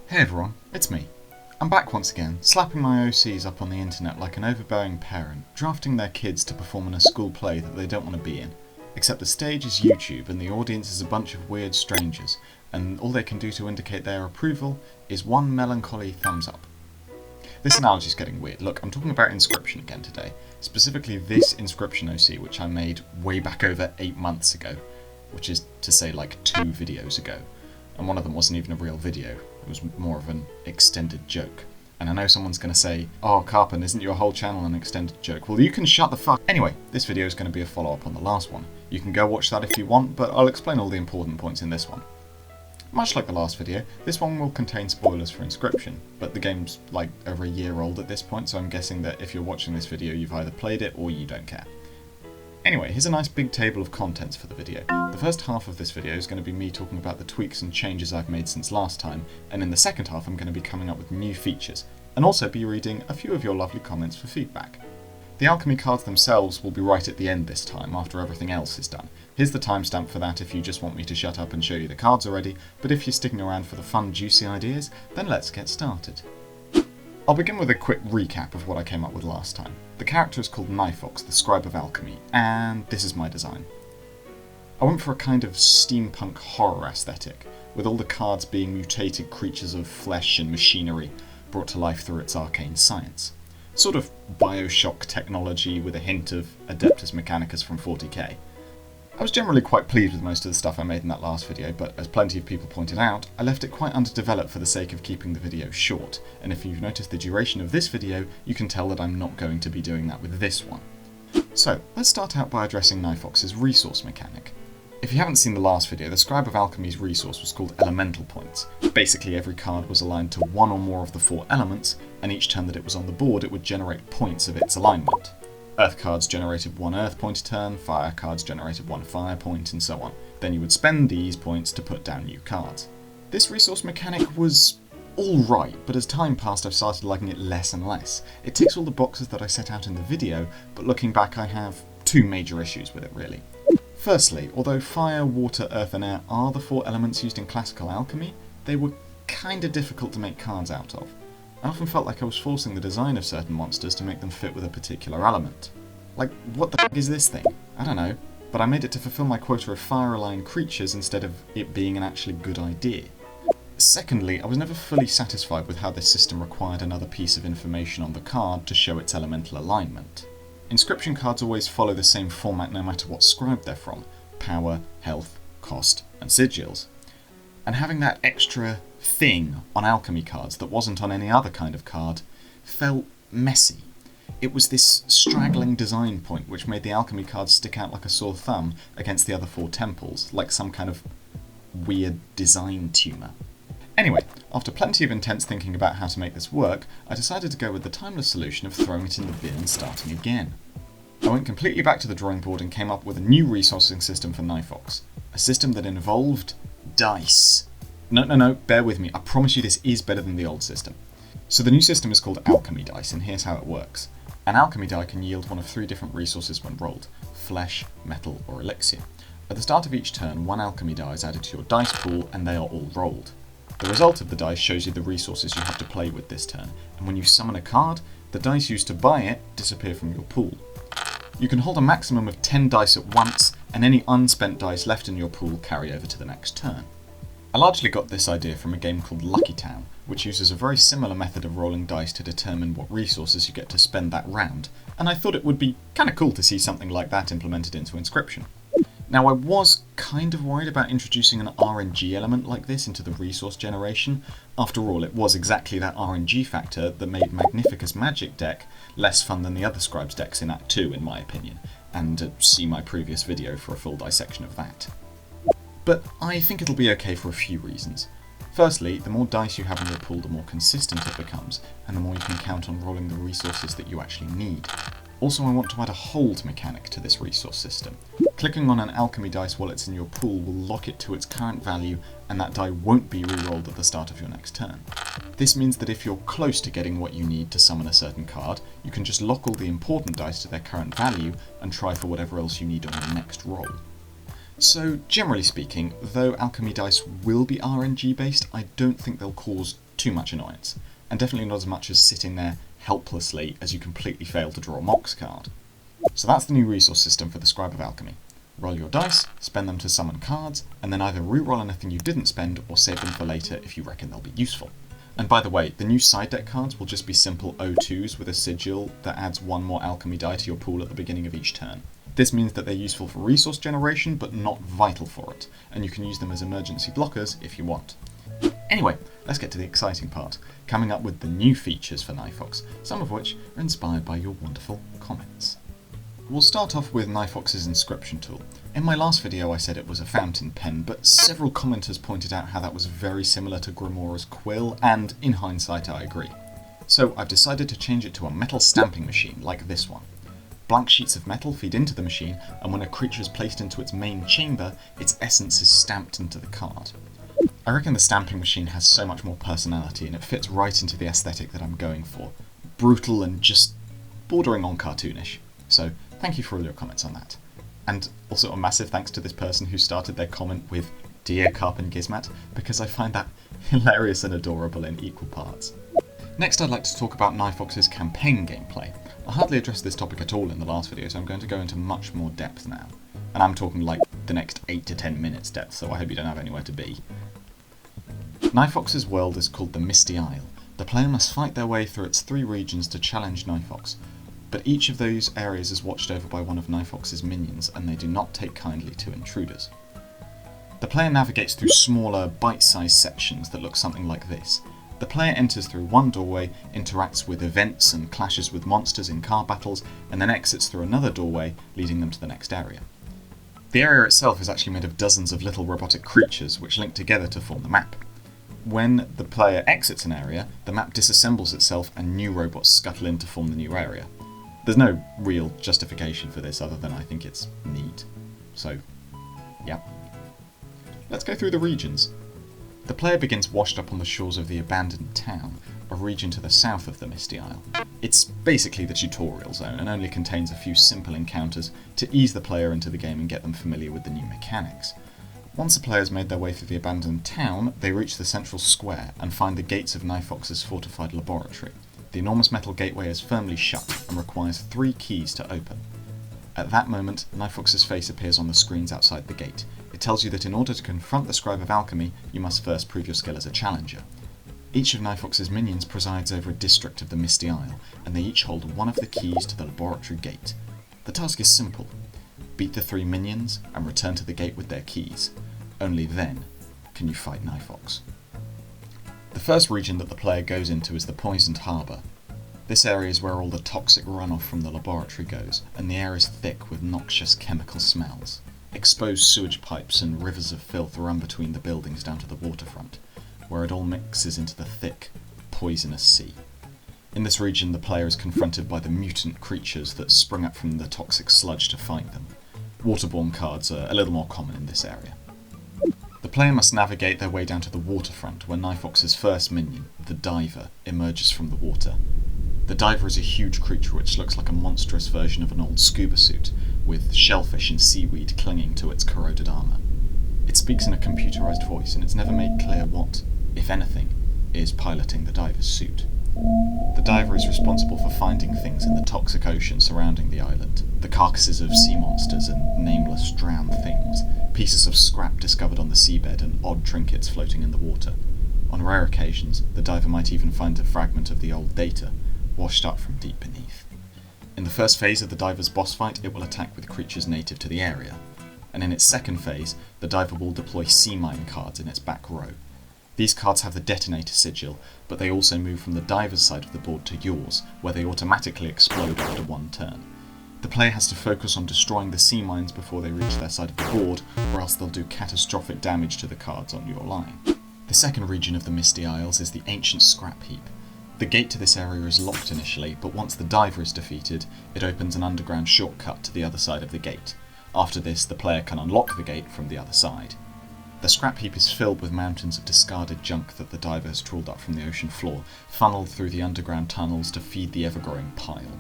Hey everyone, it's me. I'm back once again, slapping my OCs up on the internet like an overbearing parent, drafting their kids to perform in a school play that they don't want to be in. Except the stage is YouTube and the audience is a bunch of weird strangers, and all they can do to indicate their approval is one melancholy thumbs up. This analogy's getting weird. Look, I'm talking about Inscryption again today, specifically this Inscryption OC which I made way back over 8 months ago, which is to say like 2 videos ago. And one of them wasn't even a real video, it was more of an extended joke. And I know someone's going to say, oh Corbyn, isn't your whole channel an extended joke? Well, you can shut the fuck. Anyway, this video is going to be a follow-up on the last one. You can go watch that if you want, but I'll explain all the important points in this one. Much like the last video, this one will contain spoilers for Inscryption, but the game's like over a year old at this point, so I'm guessing that if you're watching this video you've either played it or you don't care. Anyway, here's a nice big table of contents for the video. The first half of this video is going to be me talking about the tweaks and changes I've made since last time, and in the second half I'm going to be coming up with new features, and also be reading a few of your lovely comments for feedback. The Alchemy Cards themselves will be right at the end this time, after everything else is done. Here's the timestamp for that if you just want me to shut up and show you the cards already, but if you're sticking around for the fun, juicy ideas, then let's get started. I'll begin with a quick recap of what I came up with last time. The character is called Niphox, the Scribe of Alchemy, and this is my design. I went for a kind of steampunk horror aesthetic, with all the cards being mutated creatures of flesh and machinery brought to life through its arcane science. Sort of Bioshock technology with a hint of Adeptus Mechanicus from 40k. I was generally quite pleased with most of the stuff I made in that last video, but as plenty of people pointed out, I left it quite underdeveloped for the sake of keeping the video short, and if you've noticed the duration of this video, you can tell that I'm not going to be doing that with this one. So, let's start out by addressing Niphox's resource mechanic. If you haven't seen the last video, the Scribe of Alchemy's resource was called Elemental Points. Basically every card was aligned to one or more of the 4 elements, and each turn that it was on the board it would generate points of its alignment. Earth cards generated 1 Earth point a turn, Fire cards generated 1 Fire point, and so on. Then you would spend these points to put down new cards. This resource mechanic was alright, but as time passed I've started liking it less and less. It ticks all the boxes that I set out in the video, but looking back I have 2 major issues with it really. Firstly, although Fire, Water, Earth and Air are the 4 elements used in classical alchemy, they were kinda difficult to make cards out of. I often felt like I was forcing the design of certain monsters to make them fit with a particular element. Like, what the f*** is this thing? I don't know, but I made it to fulfill my quota of fire-aligned creatures instead of it being an actually good idea. Secondly, I was never fully satisfied with how this system required another piece of information on the card to show its elemental alignment. Inscryption cards always follow the same format no matter what scribe they're from: power, health, cost, and sigils. And having that extra thing on alchemy cards that wasn't on any other kind of card felt messy. It was this straggling design point which made the alchemy cards stick out like a sore thumb against the other 4 temples, like some kind of weird design tumour. Anyway, after plenty of intense thinking about how to make this work, I decided to go with the timeless solution of throwing it in the bin and starting again. I went completely back to the drawing board and came up with a new resourcing system for Niphox. A system that involved dice. No, bear with me, I promise you this is better than the old system. So the new system is called Alchemy Dice, and here's how it works. An alchemy die can yield one of 3 different resources when rolled: flesh, metal, or elixir. At the start of each turn, 1 alchemy die is added to your dice pool, and they are all rolled. The result of the dice shows you the resources you have to play with this turn, and when you summon a card, the dice used to buy it disappear from your pool. You can hold a maximum of 10 dice at once, and any unspent dice left in your pool carry over to the next turn. I largely got this idea from a game called Lucky Town, which uses a very similar method of rolling dice to determine what resources you get to spend that round, and I thought it would be kinda cool to see something like that implemented into Inscryption. Now I was kind of worried about introducing an RNG element like this into the resource generation. After all, it was exactly that RNG factor that made Magnificus' magic deck less fun than the other Scribe's decks in Act 2 in my opinion, and see my previous video for a full dissection of that. But I think it'll be okay for a few reasons. Firstly, the more dice you have in your pool, the more consistent it becomes, and the more you can count on rolling the resources that you actually need. Also, I want to add a hold mechanic to this resource system. Clicking on an alchemy dice while it's in your pool will lock it to its current value, and that die won't be re-rolled at the start of your next turn. This means that if you're close to getting what you need to summon a certain card, you can just lock all the important dice to their current value and try for whatever else you need on your next roll. So, generally speaking, though alchemy dice will be RNG based, I don't think they'll cause too much annoyance, and definitely not as much as sitting there helplessly as you completely fail to draw a Mox card. So that's the new resource system for the Scribe of Alchemy. Roll your dice, spend them to summon cards, and then either re-roll anything you didn't spend or save them for later if you reckon they'll be useful. And by the way, the new side deck cards will just be simple O2s with a sigil that adds one more alchemy die to your pool at the beginning of each turn. This means that they're useful for resource generation, but not vital for it, and you can use them as emergency blockers if you want. Anyway, let's get to the exciting part, coming up with the new features for Nifox, some of which are inspired by your wonderful comments. We'll start off with Nifox's Inscryption Tool. In my last video I said it was a fountain pen, but several commenters pointed out how that was very similar to Grimora's quill, and in hindsight I agree. So I've decided to change it to a metal stamping machine, like this one. Blank sheets of metal feed into the machine, and when a creature is placed into its main chamber, its essence is stamped into the card. I reckon the stamping machine has so much more personality, and it fits right into the aesthetic that I'm going for. Brutal and just bordering on cartoonish. So thank you for all your comments on that. And also a massive thanks to this person who started their comment with "Dear Carp and Gizmat," because I find that hilarious and adorable in equal parts. Next I'd like to talk about Nifox's campaign gameplay. I hardly addressed this topic at all in the last video, so I'm going to go into much more depth now. And I'm talking like the next 8 to 10 minutes depth, so I hope you don't have anywhere to be. Nifox's world is called the Misty Isle. The player must fight their way through its 3 regions to challenge Niphox, but each of those areas is watched over by one of Nifox's minions, and they do not take kindly to intruders. The player navigates through smaller, bite-sized sections that look something like this. The player enters through one doorway, interacts with events and clashes with monsters in card battles, and then exits through another doorway, leading them to the next area. The area itself is actually made of dozens of little robotic creatures which link together to form the map. When the player exits an area, the map disassembles itself and new robots scuttle in to form the new area. There's no real justification for this other than I think it's neat. So, yeah. Let's go through the regions. The player begins washed up on the shores of the abandoned town, a region to the south of the Misty Isle. It's basically the tutorial zone and only contains a few simple encounters to ease the player into the game and get them familiar with the new mechanics. Once the players made their way through the abandoned town, they reach the central square and find the gates of Nifox's fortified laboratory. The enormous metal gateway is firmly shut and requires 3 keys to open. At that moment, Nifox's face appears on the screens outside the gate. It tells you that in order to confront the Scribe of Alchemy, you must first prove your skill as a challenger. Each of Nifox's minions presides over a district of the Misty Isle, and they each hold one of the keys to the laboratory gate. The task is simple. Beat the 3 minions and return to the gate with their keys. Only then can you fight Niphox. The first region that the player goes into is the Poisoned Harbour. This area is where all the toxic runoff from the laboratory goes, and the air is thick with noxious chemical smells. Exposed sewage pipes and rivers of filth run between the buildings down to the waterfront, where it all mixes into the thick, poisonous sea. In this region, the player is confronted by the mutant creatures that spring up from the toxic sludge to fight them. Waterborne cards are a little more common in this area. The player must navigate their way down to the waterfront, where Nifox's first minion, the Diver, emerges from the water. The Diver is a huge creature which looks like a monstrous version of an old scuba suit, with shellfish and seaweed clinging to its corroded armour. It speaks in a computerised voice, and it's never made clear what, if anything, is piloting the Diver's suit. The Diver is responsible for finding things in the toxic ocean surrounding the island, the carcasses of sea monsters and nameless drowned things, pieces of scrap discovered on the seabed and odd trinkets floating in the water. On rare occasions, the Diver might even find a fragment of the old data, washed up from deep beneath. In the first phase of the Diver's boss fight, it will attack with creatures native to the area, and in its second phase, the Diver will deploy sea mine cards in its back row. These cards have the detonator sigil, but they also move from the Diver's side of the board to yours, where they automatically explode after 1 turn. The player has to focus on destroying the sea mines before they reach their side of the board, or else they'll do catastrophic damage to the cards on your line. The second region of the Misty Isles is the ancient Scrapheap. The gate to this area is locked initially, but once the Diver is defeated, it opens an underground shortcut to the other side of the gate. After this, the player can unlock the gate from the other side. The Scrapheap is filled with mountains of discarded junk that the Diver has trawled up from the ocean floor, funneled through the underground tunnels to feed the ever-growing pile.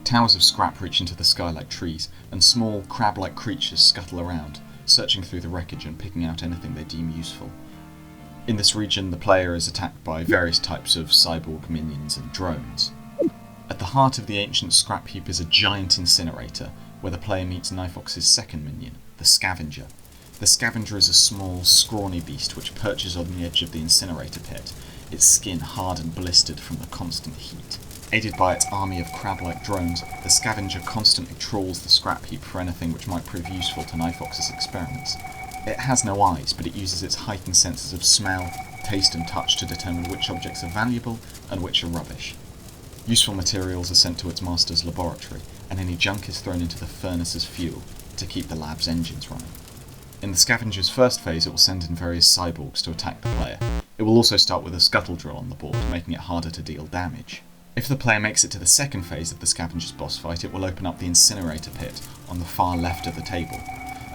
Towers of scrap reach into the sky like trees, and small, crab-like creatures scuttle around, searching through the wreckage and picking out anything they deem useful. In this region, the player is attacked by various types of cyborg minions and drones. At the heart of the ancient Scrapheap is a giant incinerator, where the player meets Niphox's second minion, the Scavenger. The Scavenger is a small, scrawny beast which perches on the edge of the incinerator pit, its skin hard and blistered from the constant heat. Aided by its army of crab-like drones, the Scavenger constantly trawls the Scrapheap for anything which might prove useful to Niphox's experiments. It has no eyes, but it uses its heightened senses of smell, taste and touch to determine which objects are valuable and which are rubbish. Useful materials are sent to its master's laboratory, and any junk is thrown into the furnace as fuel to keep the lab's engines running. In the Scavenger's first phase, it will send in various cyborgs to attack the player. It will also start with a scuttle drill on the board, making it harder to deal damage. If the player makes it to the second phase of the Scavenger's boss fight, it will open up the incinerator pit on the far left of the table.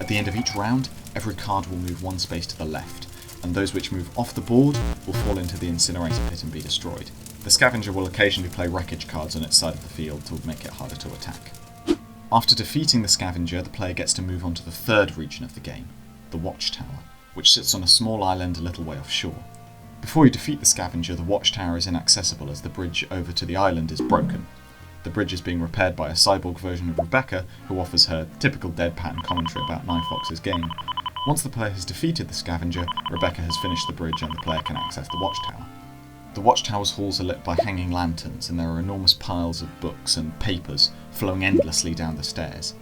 At the end of each round, every card will move one space to the left, and those which move off the board will fall into the incinerator pit and be destroyed. The Scavenger will occasionally play wreckage cards on its side of the field to make it harder to attack. After defeating the Scavenger, the player gets to move on to the third region of the game, the Watchtower, which sits on a small island a little way offshore. Before you defeat the Scavenger, the Watchtower is inaccessible as the bridge over to the island is broken. The bridge is being repaired by a cyborg version of Rebecca, who offers her typical deadpan commentary about Nifox's game. Once the player has defeated the Scavenger, Rebecca has finished the bridge and the player can access the Watchtower. The Watchtower's halls are lit by hanging lanterns, and there are enormous piles of books and papers flowing endlessly down the stairs.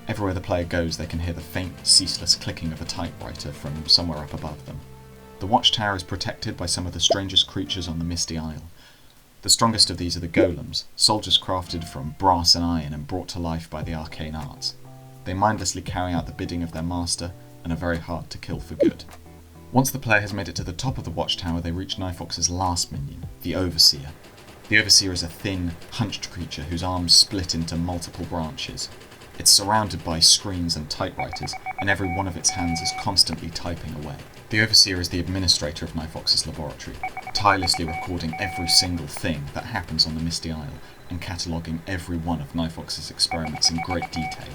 Everywhere the player goes, they can hear the faint, ceaseless clicking of a typewriter from somewhere up above them. The Watchtower is protected by some of the strangest creatures on the Misty Isle. The strongest of these are the golems, soldiers crafted from brass and iron and brought to life by the arcane arts. They mindlessly carry out the bidding of their master and are very hard to kill for good. Once the player has made it to the top of the Watchtower, they reach Niphox's last minion, the Overseer. The Overseer is a thin, hunched creature whose arms split into multiple branches. It's surrounded by screens and typewriters, and every one of its hands is constantly typing away. The Overseer is the administrator of Niphox's laboratory, tirelessly recording every single thing that happens on the Misty Isle and cataloguing every one of Niphox's experiments in great detail.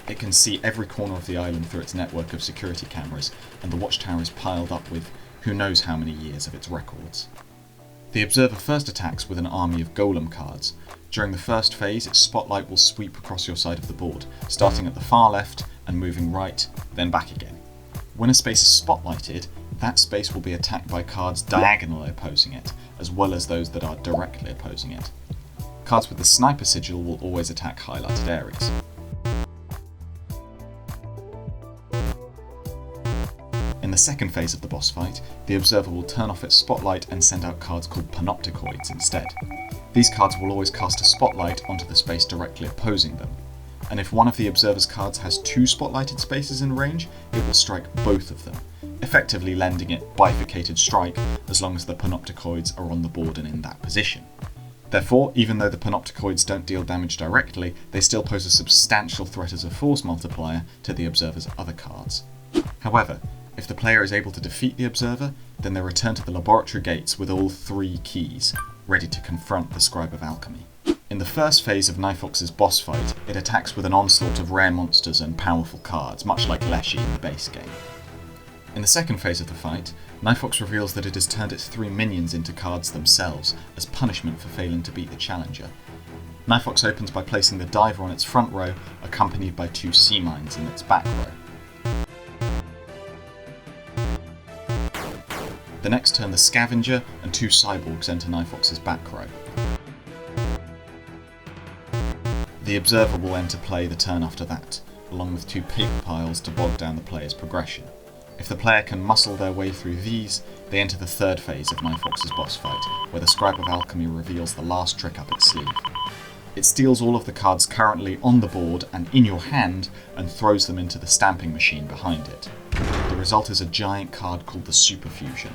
It can see every corner of the island through its network of security cameras, and the Watchtower is piled up with who knows how many years of its records. The Observer first attacks with an army of golem cards. During the first phase, its spotlight will sweep across your side of the board, starting at the far left and moving right, then back again. When a space is spotlighted, that space will be attacked by cards diagonally opposing it, as well as those that are directly opposing it. Cards with the sniper sigil will always attack highlighted areas. In the second phase of the boss fight, the Observer will turn off its spotlight and send out cards called panopticoids instead. These cards will always cast a spotlight onto the space directly opposing them, and if one of the Observer's cards has two spotlighted spaces in range, it will strike both of them, effectively lending it bifurcated strike as long as the panopticoids are on the board and in that position. Therefore, even though the panopticoids don't deal damage directly, they still pose a substantial threat as a force multiplier to the Observer's other cards. However, if the player is able to defeat the Observer, then they return to the laboratory gates with all three keys, ready to confront the Scribe of Alchemy. In the first phase of Niphox's boss fight, it attacks with an onslaught of rare monsters and powerful cards, much like Leshy in the base game. In the second phase of the fight, Niphox reveals that it has turned its three minions into cards themselves, as punishment for failing to beat the challenger. Niphox opens by placing the Diver on its front row, accompanied by two Sea Mines in its back row. The next turn, the Scavenger and two Cyborgs enter Niphox's back row. The Observer will enter play the turn after that, along with two paper piles to bog down the player's progression. If the player can muscle their way through these, they enter the third phase of Niphox's boss fight, where the Scribe of Alchemy reveals the last trick up its sleeve. It steals all of the cards currently on the board and in your hand and throws them into the stamping machine behind it. The result is a giant card called the Superfusion,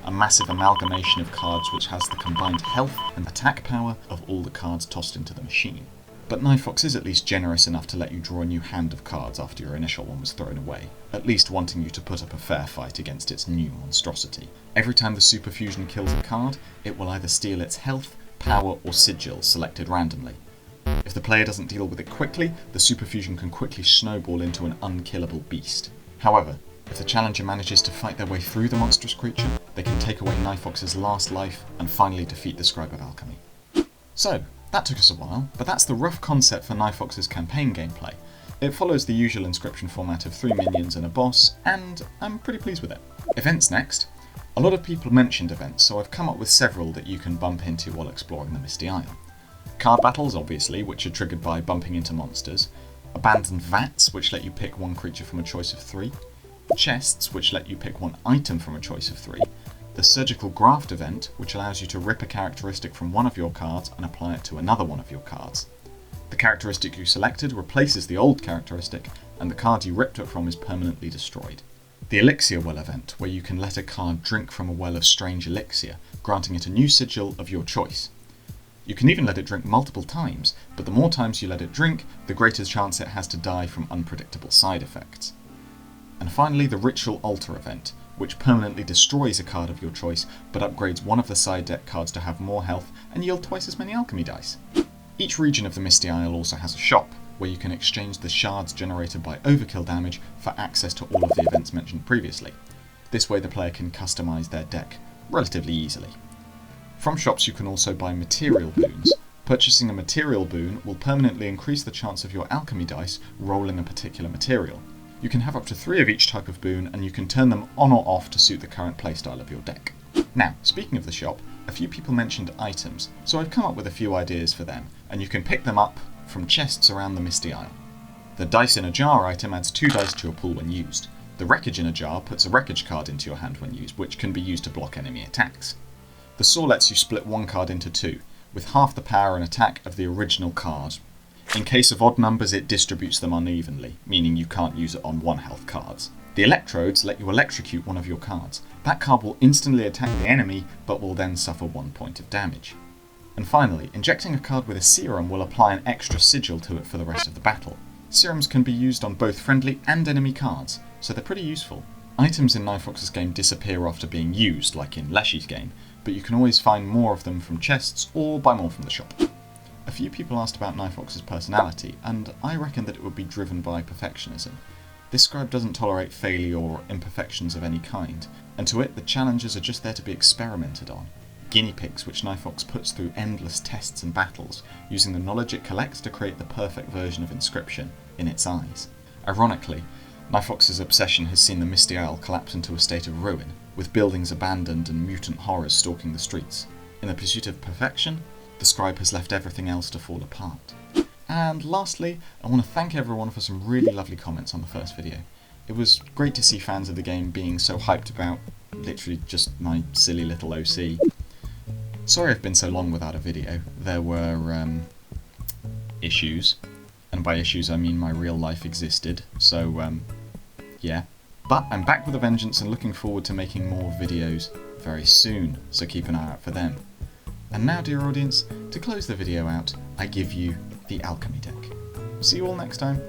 a massive amalgamation of cards which has the combined health and attack power of all the cards tossed into the machine. But Niphox is at least generous enough to let you draw a new hand of cards after your initial one was thrown away, at least wanting you to put up a fair fight against its new monstrosity. Every time the Superfusion kills a card, it will either steal its health, power or sigil selected randomly. If the player doesn't deal with it quickly, the Superfusion can quickly snowball into an unkillable beast. However, if the challenger manages to fight their way through the monstrous creature, they can take away Nifox's last life and finally defeat the Scribe of Alchemy. So, that took us a while, but that's the rough concept for Nifox's campaign gameplay. It follows the usual Inscryption format of 3 minions and a boss, and I'm pretty pleased with it. Events next. A lot of people mentioned events, so I've come up with several that you can bump into while exploring the Misty Isle. Card battles, obviously, which are triggered by bumping into monsters. Abandoned vats, which let you pick one creature from a choice of 3. Chests, which let you pick one item from a choice of 3. The Surgical Graft event, which allows you to rip a characteristic from one of your cards and apply it to another one of your cards. The characteristic you selected replaces the old characteristic, and the card you ripped it from is permanently destroyed. The Elixir Well event, where you can let a card drink from a well of strange elixir, granting it a new sigil of your choice. You can even let it drink multiple times, but the more times you let it drink, the greater chance it has to die from unpredictable side effects. And finally, the Ritual Altar event, which permanently destroys a card of your choice, but upgrades one of the side deck cards to have more health and yield twice as many alchemy dice. Each region of the Misty Isle also has a shop, where you can exchange the shards generated by overkill damage for access to all of the events mentioned previously. This way the player can customise their deck relatively easily. From shops you can also buy material boons. Purchasing a material boon will permanently increase the chance of your alchemy dice rolling a particular material. You can have up to 3 of each type of boon, and you can turn them on or off to suit the current playstyle of your deck. Now, speaking of the shop, a few people mentioned items, so I've come up with a few ideas for them, and you can pick them up from chests around the Misty Isle. The Dice in a Jar item adds 2 dice to your pool when used. The Wreckage in a Jar puts a wreckage card into your hand when used, which can be used to block enemy attacks. The Saw lets you split one card into 2, with half the power and attack of the original card. In case of odd numbers, it distributes them unevenly, meaning you can't use it on 1 health cards. The Electrodes let you electrocute one of your cards. That card will instantly attack the enemy, but will then suffer 1 point of damage. And finally, injecting a card with a serum will apply an extra sigil to it for the rest of the battle. Serums can be used on both friendly and enemy cards, so they're pretty useful. Items in Nifox's game disappear after being used, like in Leshy's game, but you can always find more of them from chests or buy more from the shop. A few people asked about Nifox's personality, and I reckon that it would be driven by perfectionism. This scribe doesn't tolerate failure or imperfections of any kind, and to it the challenges are just there to be experimented on. Guinea pigs which Nifox puts through endless tests and battles, using the knowledge it collects to create the perfect version of Inscryption in its eyes. Ironically, Nifox's obsession has seen the Misty Isle collapse into a state of ruin, with buildings abandoned and mutant horrors stalking the streets. In the pursuit of perfection, the scribe has left everything else to fall apart. And lastly, I want to thank everyone for some really lovely comments on the first video. It was great to see fans of the game being so hyped about literally just my silly little OC. Sorry I've been so long without a video. There were issues, and by issues I mean my real life existed, so yeah. But I'm back with a vengeance and looking forward to making more videos very soon, so keep an eye out for them. And now, dear audience, to close the video out, I give you the Alchemy deck. See you all next time.